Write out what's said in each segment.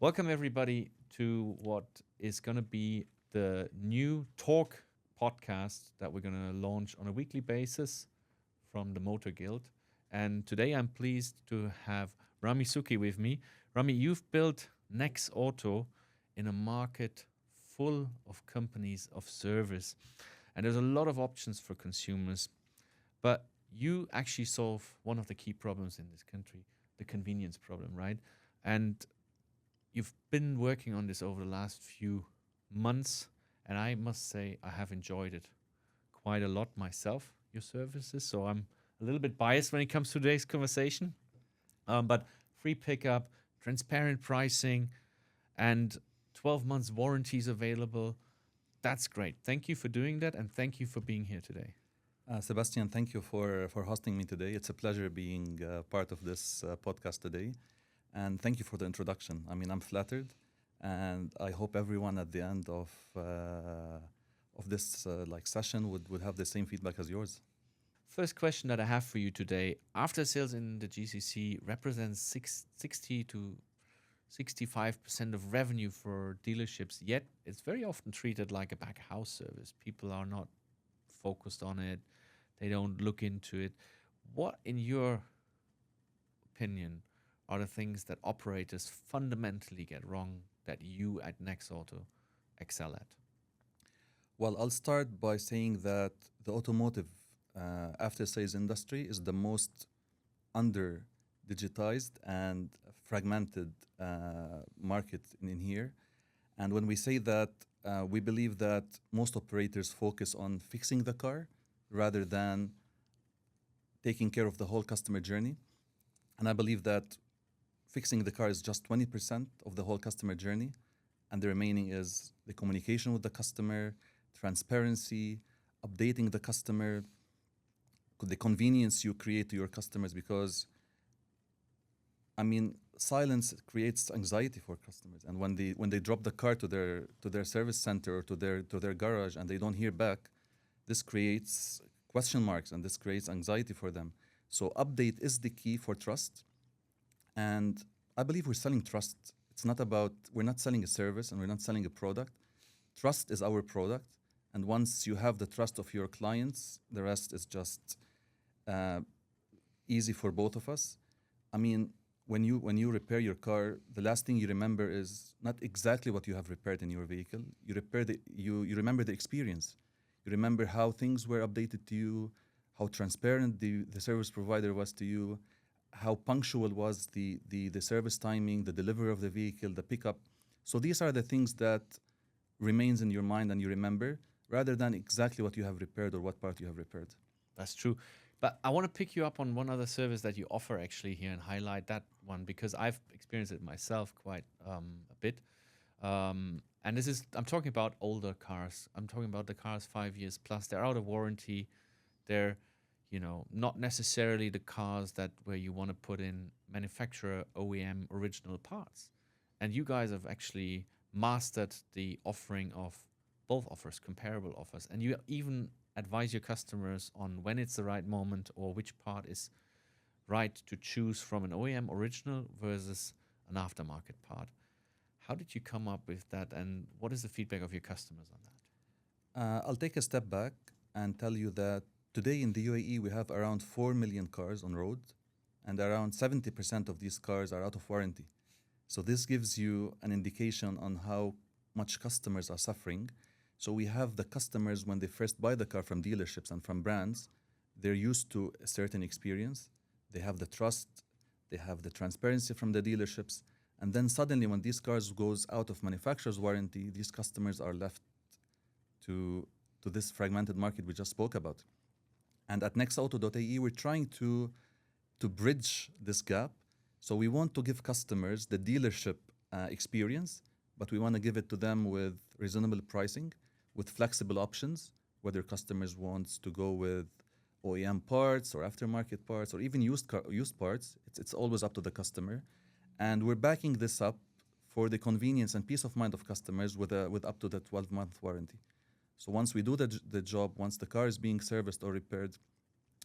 Welcome, everybody, to what is going to be the new talk podcast that we're going to launch on a weekly basis from the Motor Guild. And today I'm pleased to have Ramy Suki with me. Ramy, you've built NexAuto in a market full of companies of service. And there's a lot of options for consumers. But you actually solve one of the key problems in this country, the convenience problem, right? And you've been working on this over the last few months, and I must say I have enjoyed it quite a lot myself, your services. So I'm a little bit biased when it comes to today's conversation. But free pickup, transparent pricing, and 12 months warranties available. That's great. Thank you for doing that, and thank you for being here today. Sebastian, thank you for hosting me today. It's a pleasure being part of this podcast today. And thank you for the introduction. I mean, I'm flattered, and I hope everyone at the end of this session would have the same feedback as yours. First question that I have for you today: after sales in the GCC represents 60 to 65% of revenue for dealerships, yet it's very often treated like a back house service. People are not focused on it; they don't look into it. What, in your opinion, are the things that operators fundamentally get wrong that you at NexAuto excel at? Well, I'll start by saying that the automotive after-sales industry is the most under-digitized and fragmented market in here. And when we say that, we believe that most operators focus on fixing the car rather than taking care of the whole customer journey. And I believe that fixing the car is just 20% of the whole customer journey, and the remaining is the communication with the customer, transparency, updating the customer, the convenience you create to your customers, because, I mean, silence creates anxiety for customers. And when they drop the car to their service center or to their garage and they don't hear back, this creates question marks and this creates anxiety for them. So update is the key for trust. And I believe we're selling trust. We're not selling a service and we're not selling a product. Trust is our product. And once you have the trust of your clients, the rest is just easy for both of us. I mean, when you repair your car, the last thing you remember is not exactly what you have repaired in your vehicle. You remember the experience. You remember how things were updated to you, how transparent the service provider was to you, how punctual was the service timing, the delivery of the vehicle, the pickup. So these are the things that remains in your mind and you remember, rather than exactly what you have repaired or what part you have repaired. That's true. But I want to pick you up on one other service that you offer actually here and highlight that one, because I've experienced it myself quite a bit. And I'm talking about older cars. I'm talking about the cars 5 years plus. They're out of warranty. They're not necessarily the cars where you want to put in manufacturer OEM original parts. And you guys have actually mastered the offering of both offers, comparable offers. And you even advise your customers on when it's the right moment or which part is right to choose from an OEM original versus an aftermarket part. How did you come up with that, and what is the feedback of your customers on that? I'll take a step back and tell you that today in the UAE, we have around 4 million cars on road, and around 70% of these cars are out of warranty. So this gives you an indication on how much customers are suffering. So we have the customers, when they first buy the car from dealerships and from brands, they're used to a certain experience. They have the trust, they have the transparency from the dealerships. And then suddenly when these cars goes out of manufacturer's warranty, these customers are left to this fragmented market we just spoke about. And at NexAuto.ae, we're trying to bridge this gap. So we want to give customers the dealership experience, but we want to give it to them with reasonable pricing, with flexible options, whether customers want to go with OEM parts or aftermarket parts or even used parts. It's always up to the customer. And we're backing this up for the convenience and peace of mind of customers with up to the 12-month warranty. So once we do the job, once the car is being serviced or repaired,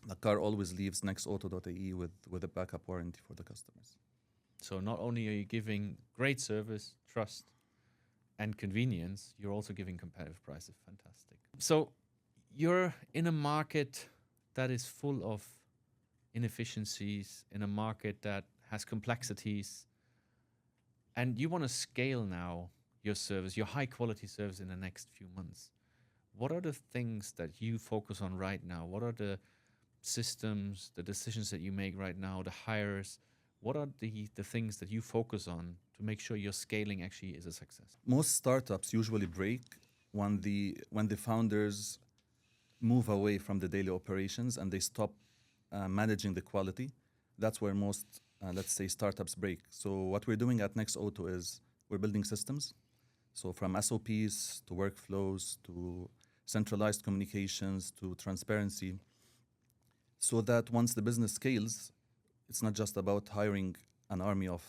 the car always leaves NexAuto.ae with a backup warranty for the customers. So not only are you giving great service, trust, and convenience, you're also giving competitive prices. Fantastic. So you're in a market that is full of inefficiencies, in a market that has complexities, and you want to scale now your service, your high quality service in the next few months. What are the things that you focus on right now? What are the systems, the decisions that you make right now, the hires? What are the things that you focus on to make sure your scaling actually is a success? Most startups usually break when the founders move away from the daily operations and they stop managing the quality. That's where most, let's say, startups break. So what we're doing at NexAuto is we're building systems. So from SOPs to workflows to centralized communications to transparency, so that once the business scales, it's not just about hiring an army of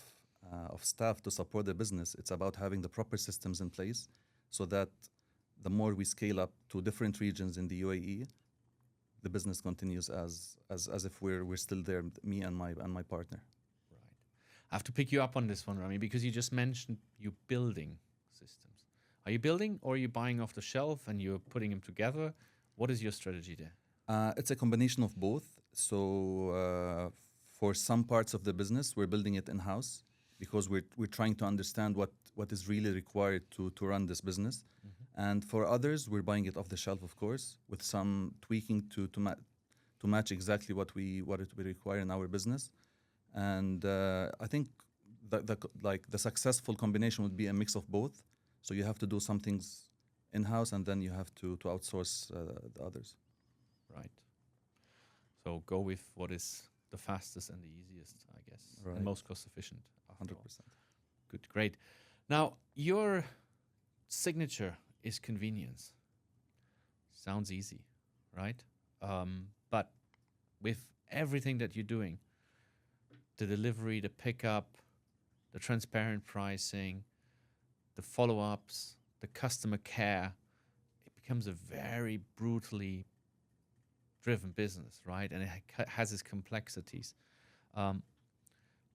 staff to support the business. It's about having the proper systems in place so that the more we scale up to different regions in the UAE, the business continues as if we're still there, me and my partner. Right. I have to pick you up on this one, Ramy, because you just mentioned you building systems. Are you building or are you buying off the shelf and you're putting them together? What is your strategy there? It's a combination of both. So for some parts of the business, we're building it in-house because we're trying to understand what is really required to run this business. And for others, we're buying it off the shelf, of course, with some tweaking to match exactly what we require in our business. And I think the successful combination would be a mix of both. So you have to do some things in-house, and then you have to outsource the others. Right. So go with what is the fastest and the easiest, I guess, Right. and most cost efficient. 100%. Good, great. Now, your signature is convenience. Sounds easy, right? But with everything that you're doing, the delivery, the pickup, the transparent pricing, the follow-ups, the customer care, it becomes a very brutally driven business, right? And it has its complexities.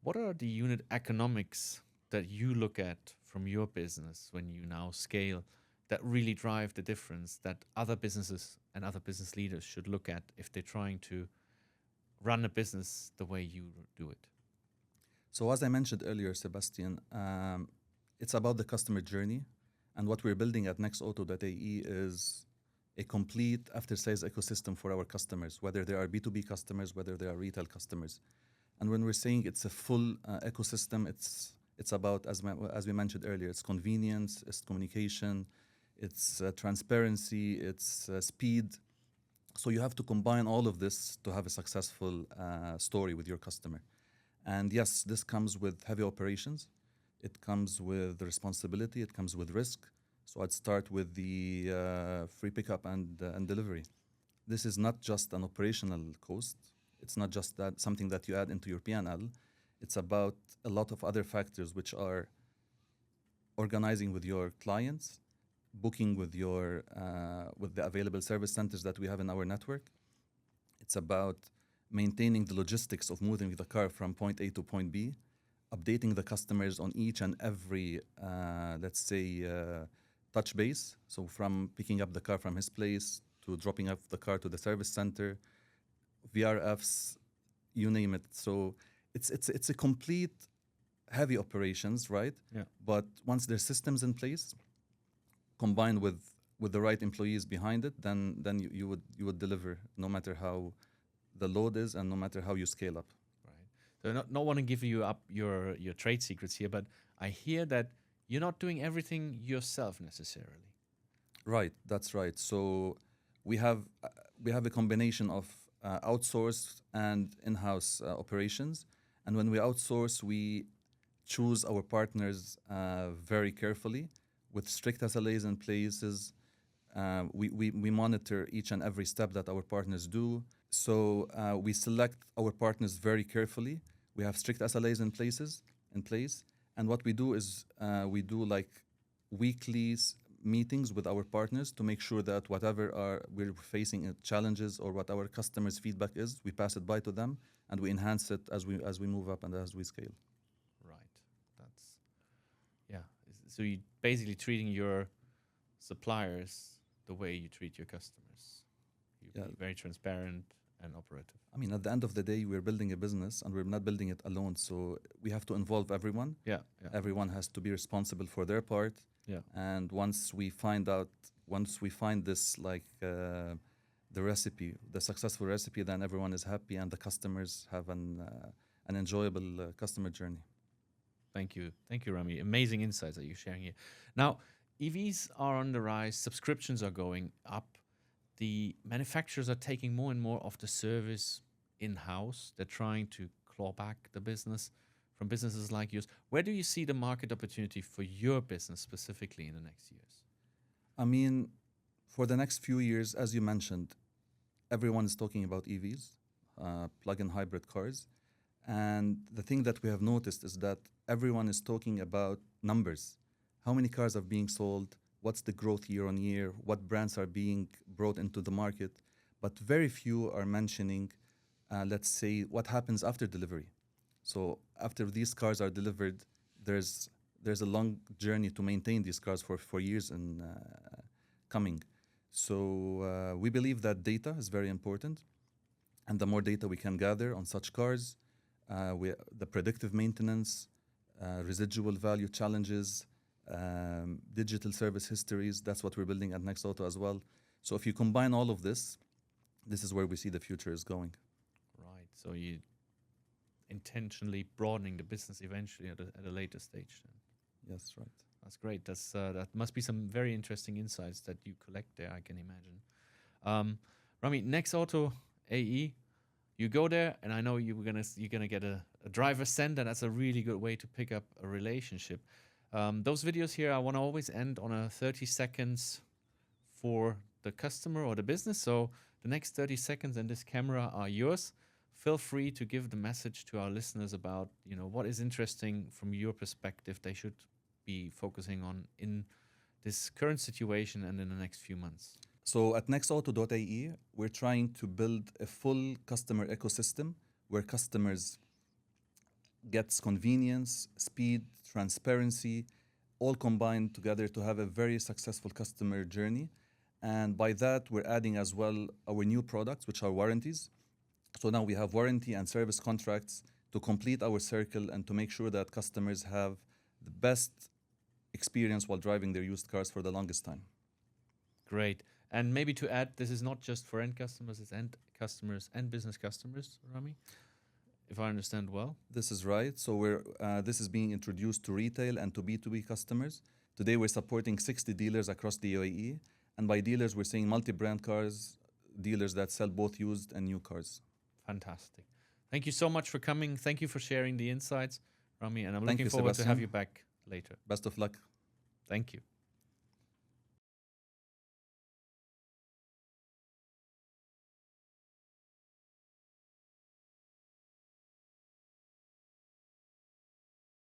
What are the unit economics that you look at from your business when you now scale that really drive the difference that other businesses and other business leaders should look at if they're trying to run a business the way you do it? So as I mentioned earlier, Sebastian, it's about the customer journey. And what we're building at NexAuto.ae is a complete after-sales ecosystem for our customers, whether they are B2B customers, whether they are retail customers. And when we're saying it's a full ecosystem, it's about, as we mentioned earlier, it's convenience, it's communication, it's transparency, it's speed. So you have to combine all of this to have a successful story with your customer. And yes, this comes with heavy operations. It comes with responsibility. It comes with risk. So I'd start with the free pickup and delivery. This is not just an operational cost. It's not just that something that you add into your P&L. It's about a lot of other factors, which are organizing with your clients, booking with the available service centers that we have in our network. It's about maintaining the logistics of moving the car from point A to point B, updating the customers on each and every, let's say, touch base. So from picking up the car from his place to dropping off the car to the service center, VRFs, you name it. So it's a complete heavy operations, right? Yeah. But once there's systems in place, combined with the right employees behind it, then you would deliver no matter how the load is and no matter how you scale up. Right. So not want to give you up your trade secrets here, but I hear that you're not doing everything yourself necessarily. Right, that's right. So we have a combination of outsourced and in-house operations. And when we outsource, we choose our partners very carefully with strict SLAs in places. We monitor each and every step that our partners do. So we select our partners very carefully. We have strict SLAs in place. And what we do is we do like weekly meetings with our partners to make sure that whatever we're facing challenges or what our customers' feedback is, we pass it by to them and we enhance it as we move up and as we scale. Right. So you basically treating your suppliers the way you treat your customers. You Yeah. be very transparent and operative. I mean, at the end of the day, we're building a business and we're not building it alone. So we have to involve everyone. Yeah, yeah, Everyone has to be responsible for their part. yeah. And once we find this, like the recipe, the successful recipe, then everyone is happy and the customers have an enjoyable customer journey. Thank you, Ramy. Amazing insights that you're sharing here. Now, EVs are on the rise. Subscriptions are going up. The manufacturers are taking more and more of the service in-house. They're trying to claw back the business from businesses like yours. Where do you see the market opportunity for your business specifically in the next years? I mean, for the next few years, as you mentioned, everyone is talking about EVs, plug-in hybrid cars. And the thing that we have noticed is that everyone is talking about numbers. How many cars are being sold? What's the growth year on year? What brands are being brought into the market? But very few are mentioning, let's say, what happens after delivery. So after these cars are delivered, there's a long journey to maintain these cars for years and coming. So we believe that data is very important. And the more data we can gather on such cars, the predictive maintenance, residual value challenges, digital service histories, that's what we're building at NexAuto as well. So if you combine all of this, this is where we see the future is going. Right. So you intentionally broadening the business eventually at a later stage then. Yes, right. That's great. That must be some very interesting insights that you collect there, I can imagine. Ramy, NexAuto.ae, you go there, and I know you're gonna get a driver send, and that's a really good way to pick up a relationship. Those videos here, I want to always end on a 30 seconds for the customer or the business. So the next 30 seconds and this camera are yours. Feel free to give the message to our listeners about, what is interesting from your perspective they should be focusing on in this current situation and in the next few months. So at NexAuto.ae, we're trying to build a full customer ecosystem where customers gets convenience, speed, transparency, all combined together to have a very successful customer journey. And by that, we're adding as well our new products, which are warranties. So now we have warranty and service contracts to complete our circle and to make sure that customers have the best experience while driving their used cars for the longest time. Great. And maybe to add, this is not just for end customers, it's end customers and business customers, Ramy, if I understand well. This is right. So this is being introduced to retail and to B2B customers. Today, we're supporting 60 dealers across the UAE. And by dealers, we're saying multi-brand cars, dealers that sell both used and new cars. Fantastic. Thank you so much for coming. Thank you for sharing the insights, Ramy. And I'm Thank looking you, forward to have Sebastian. you back later. Best of luck. Thank you.